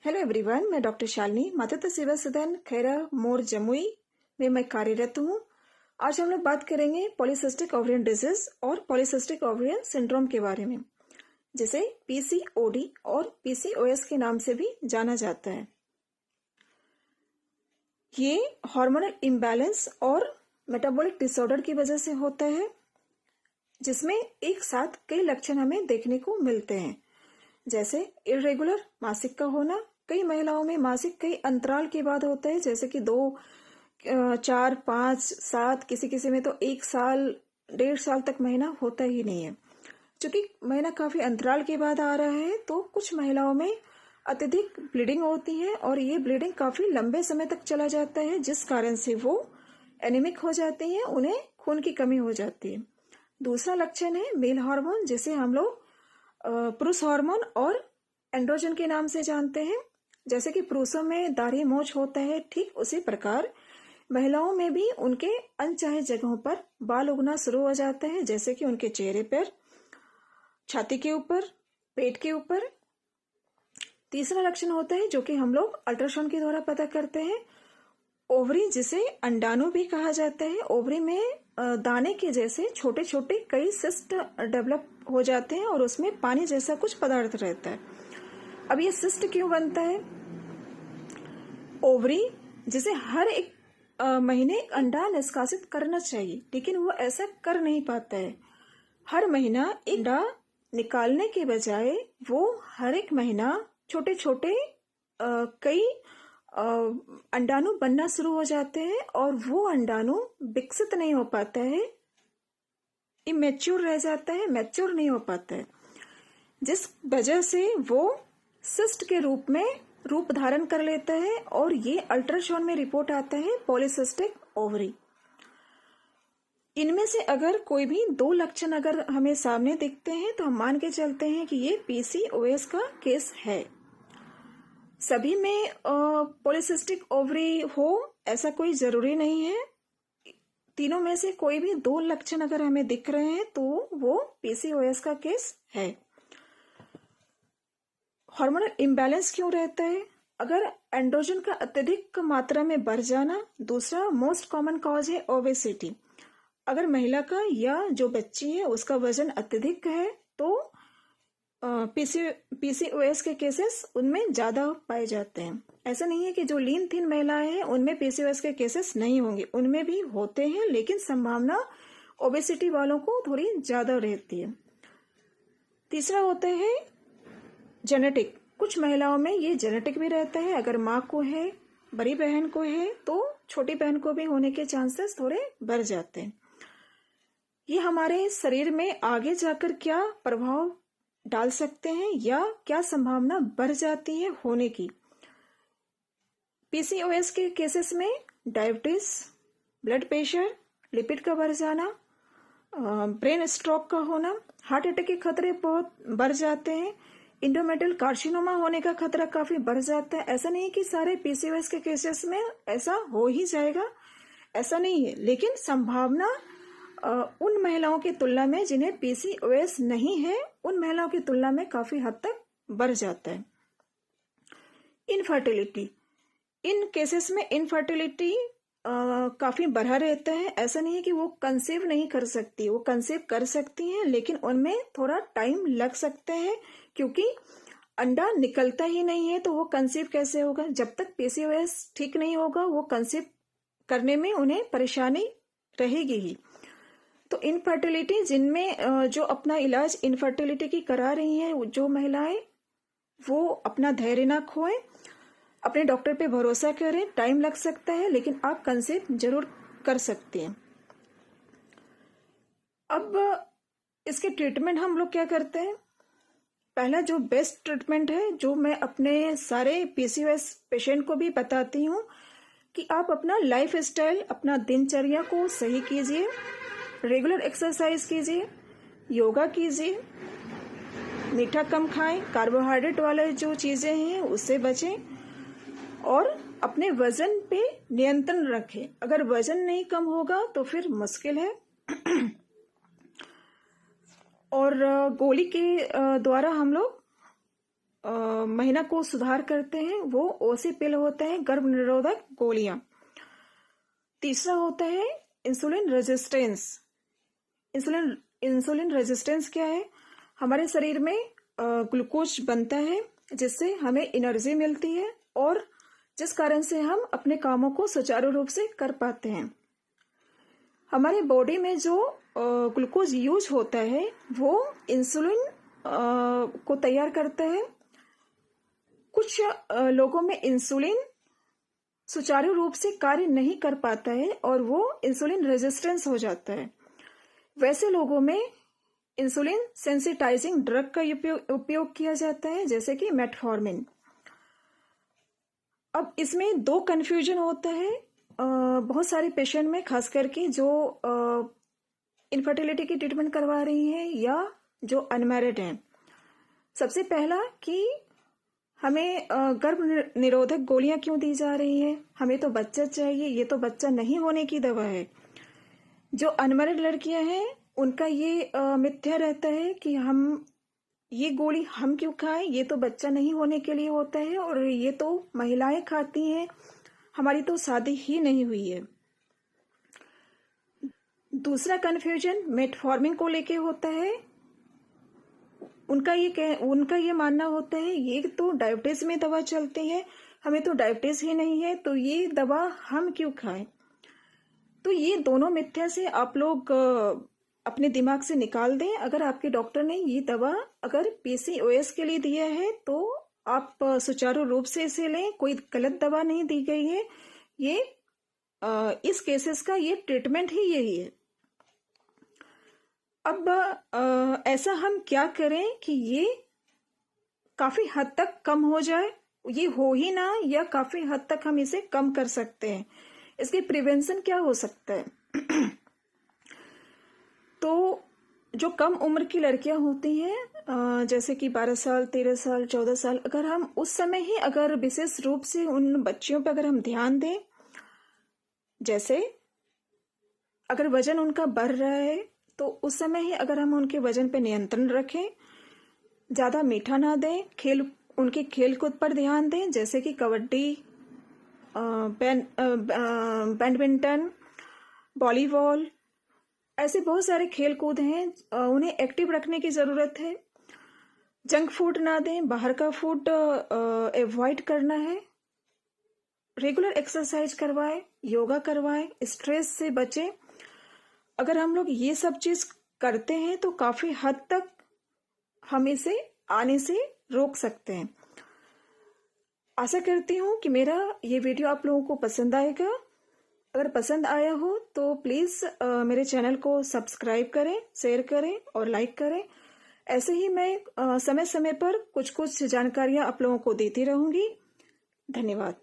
Hello everyone, मैं doctor Shalini मातृत्व सेवा सदन खैरा मोर जमुई में मैं कार्यरत हूँ। आज हम लोग बात करेंगे पॉलीसिस्टिक ओवरियन डिजीज और पॉलीसिस्टिक ओवरियन सिंड्रोम के बारे में, जिसे पीसीओडी और पीसीओएस के नाम से भी जाना जाता है। ये हार्मोनल इम्बैलेंस और मेटाबॉलिक डिसऑर्डर की वजह से होता है, जिसमें एक साथ कई लक्षण हमें देखने को मिलते हैं, जैसे इरेगुलर मासिक का होना। कई महिलाओं में मासिक कई अंतराल के बाद होता है, जैसे कि 2, 4, 5, 7, किसी में तो 1 साल 1.5 साल तक महीना होता ही नहीं है। क्योंकि महीना काफी अंतराल के बाद आ रहा है, तो कुछ महिलाओं में अत्यधिक ब्लीडिंग होती है और ये ब्लीडिंग काफी लंबे समय तक चला जाता है, जिस कारण से वो एनीमिक हो जाती हैं, उन्हें खून की कमी हो जाती है। दूसरा लक्षण है मेल हार्मोन, जिसे हम लोग पुरुष हार्मोन और एंड्रोजन के नाम से जानते हैं। जैसे कि पुरुषों में दाढ़ी मूंछ होता है, ठीक उसी प्रकार महिलाओं में भी उनके अनचाहे जगहों पर बाल उगना शुरू हो जाता है, जैसे कि उनके चेहरे पर, छाती के ऊपर, पेट के ऊपर। तीसरा लक्षण होता है जो कि हम लोग अल्ट्रासाउंड के द्वारा पता करते हैं, ओवरी, जिसे अंडाणु भी कहा जाता है। ओवरी में दाने के जैसे छोटे छोटे कई सिस्ट डेवलप हो जाते हैं और उसमें पानी जैसा कुछ पदार्थ रहता है। अब ये सिस्ट क्यों बनता है? ओवरी, जिसे हर एक महीने अंडा निष्कासित करना चाहिए, लेकिन वो ऐसा कर नहीं पाता है। हर महीना एक अंडा निकालने के बजाय वो हर एक महीना छोटे छोटे कई अंडाणु बनना शुरू हो जाते हैं और वो अंडाणु विकसित नहीं हो पाता है, इमेच्योर रह जाता है, मैच्योर नहीं हो पाता है, जिस वजह से वो सिस्ट के रूप में रूप धारण कर लेता है और ये अल्ट्रासाउंड में रिपोर्ट आता है पॉलीसिस्टिक ओवरी। इनमें से अगर कोई भी 2 लक्षण अगर हमें सामने दिखते हैं तो हम मान के चलते हैं कि ये पीसीओएस का केस है। सभी में पॉलीसिस्टिक ओवरी हो ऐसा कोई जरूरी नहीं है। तीनों में से कोई भी 2 लक्षण अगर हमें दिख रहे हैं तो वो पीसीओएस का केस है। हार्मोनल इम्बैलेंस क्यों रहता है? अगर एंड्रोजन का अत्यधिक मात्रा में बढ़ जाना। दूसरा मोस्ट कॉमन कॉज है ओबेसिटी। अगर महिला का या जो बच्ची है उसका वजन अत्यधिक है तो पीसीओएस के केसेस उनमें ज्यादा पाए जाते हैं। ऐसा नहीं है कि जो लीन थीन महिलाएं हैं उनमें पीसीओएस के केसेस नहीं होंगे, उनमें भी होते हैं, लेकिन संभावना ओबेसिटी वालों को थोड़ी ज्यादा रहती है। तीसरा होता है जेनेटिक। कुछ महिलाओं में ये जेनेटिक भी रहता है। अगर माँ को है, बड़ी बहन को है, तो छोटी बहन को भी होने के चांसेस थोड़े बढ़ जाते हैं। ये हमारे शरीर में आगे जाकर क्या प्रभाव डाल सकते हैं या क्या संभावना बढ़ जाती है होने की? पीसीओएस के केसेस में डायबिटीज, ब्लड प्रेशर, लिपिड का बढ़ जाना, ब्रेन स्ट्रोक का होना, हार्ट अटैक के खतरे बहुत बढ़ जाते हैं, इंडोमेट्रियल कार्सिनोमा होने का खतरा काफी बढ़ जाता है। ऐसा नहीं कि सारे पीसीओएस के केसेस में ऐसा हो ही जाएगा, ऐसा नहीं है, लेकिन संभावना उन महिलाओं की तुलना में जिन्हें पीसीओएस नहीं है, उन महिलाओं की तुलना में काफी हद तक बढ़ जाता है। इनफर्टिलिटी, इन केसेस में इनफर्टिलिटी काफी बढ़ा रहता है। ऐसा नहीं है कि वो कंसीव नहीं कर सकती, वो कंसीव कर सकती हैं, लेकिन उनमें थोड़ा टाइम लग सकता है, क्योंकि अंडा निकलता ही नहीं है, तो वो कंसीव कैसे होगा? जब तक पीसीओएस ठीक नहीं होगा वो कंसीव करने में उन्हें परेशानी रहेगी ही। तो इनफर्टिलिटी, जिनमें जो अपना इलाज इनफर्टिलिटी की करा रही हैं जो महिलाएं, वो अपना धैर्य ना खोएं, अपने डॉक्टर पे भरोसा करें। टाइम लग सकता है, लेकिन आप कंसीव जरूर कर सकते हैं। अब इसके ट्रीटमेंट हम लोग क्या करते हैं? पहला जो बेस्ट ट्रीटमेंट है, जो मैं अपने सारे पीसीओएस पेशेंट को भी बताती हूँ, कि आप अपना लाइफ स्टाइल, अपना दिनचर्या को सही कीजिए, रेगुलर एक्सरसाइज कीजिए, योगा कीजिए, मीठा कम खाएं, कार्बोहाइड्रेट वाले जो चीजें हैं उससे बचें और अपने वजन पे नियंत्रण रखें। अगर वजन नहीं कम होगा तो फिर मुश्किल है। और गोली के द्वारा हम लोग महीना को सुधार करते हैं वो ओसी पिल होता है, गर्भ निरोधक गोलियां। तीसरा होता है इंसुलिन रेजिस्टेंस। इंसुलिन रेजिस्टेंस क्या है? हमारे शरीर में ग्लूकोज बनता है जिससे हमें एनर्जी मिलती है और जिस कारण से हम अपने कामों को सुचारू रूप से कर पाते हैं। हमारे बॉडी में जो ग्लूकोज यूज होता है वो इंसुलिन को तैयार करता है। कुछ लोगों में इंसुलिन सुचारू रूप से कार्य नहीं कर पाता है और वो इंसुलिन रेजिस्टेंस हो जाता है। वैसे लोगों में इंसुलिन सेंसिटाइजिंग ड्रग का उपयोग किया जाता है, जैसे कि मेटफॉर्मिन। अब इसमें दो कंफ्यूजन होता है बहुत सारे पेशेंट में, खास करके जो इनफर्टिलिटी की ट्रीटमेंट करवा रही हैं या जो अनमैरिड हैं। सबसे पहला कि हमें गर्भ निरोधक गोलियां क्यों दी जा रही है? हमें तो बच्चा चाहिए, ये तो बच्चा नहीं होने की दवा है। जो अनमैरिड लड़कियां हैं उनका ये मिथ्या रहता है कि हम ये गोली हम क्यों खाएं, ये तो बच्चा नहीं होने के लिए होता है और ये तो महिलाएं खाती हैं, हमारी तो शादी ही नहीं हुई है। दूसरा कन्फ्यूजन मेटफॉर्मिन को लेके होता है। उनका ये मानना होता है ये तो डायबिटीज में दवा चलती है, हमें तो डायबिटीज ही नहीं है, तो ये दवा हम क्यों खाएं। तो ये दोनों मिथ्या से आप लोग अपने दिमाग से निकाल दें। अगर आपके डॉक्टर ने ये दवा अगर पीसीओएस के लिए दिया है तो आप सुचारू रूप से इसे लें, कोई गलत दवा नहीं दी गई है। ये इस केसेस का ये ट्रीटमेंट ही यही है। अब ऐसा हम क्या करें कि ये काफी हद तक कम हो जाए, ये हो ही ना, या काफी हद तक हम इसे कम कर सकते हैं। इसके प्रिवेंशन क्या हो सकता है? तो जो कम उम्र की लड़कियां होती हैं, जैसे कि 12 साल, 13 साल, 14 साल, अगर हम उस समय ही अगर विशेष रूप से उन बच्चियों पर अगर हम ध्यान दें, जैसे अगर वजन उनका बढ़ रहा है तो उस समय ही अगर हम उनके वजन पे नियंत्रण रखें, ज़्यादा मीठा ना दें, उनके खेल कूद पर ध्यान दें, जैसे कि कबड्डी, बैडमिंटन, वॉलीबॉल, ऐसे बहुत सारे खेल कूद हैं, उन्हें एक्टिव रखने की ज़रूरत है। जंक फूड ना दें, बाहर का फूड अवॉइड करना है। रेगुलर एक्सरसाइज करवाएं, योगा करवाएं, स्ट्रेस से बचें। अगर हम लोग ये सब चीज़ करते हैं तो काफ़ी हद तक हम इसे आने से रोक सकते हैं। आशा करती हूँ कि मेरा ये वीडियो आप लोगों को पसंद आएगा। अगर पसंद आया हो तो प्लीज़ मेरे चैनल को सब्सक्राइब करें, शेयर करें और लाइक करें। ऐसे ही मैं समय समय पर कुछ जानकारियाँ आप लोगों को देती रहूँगी। धन्यवाद।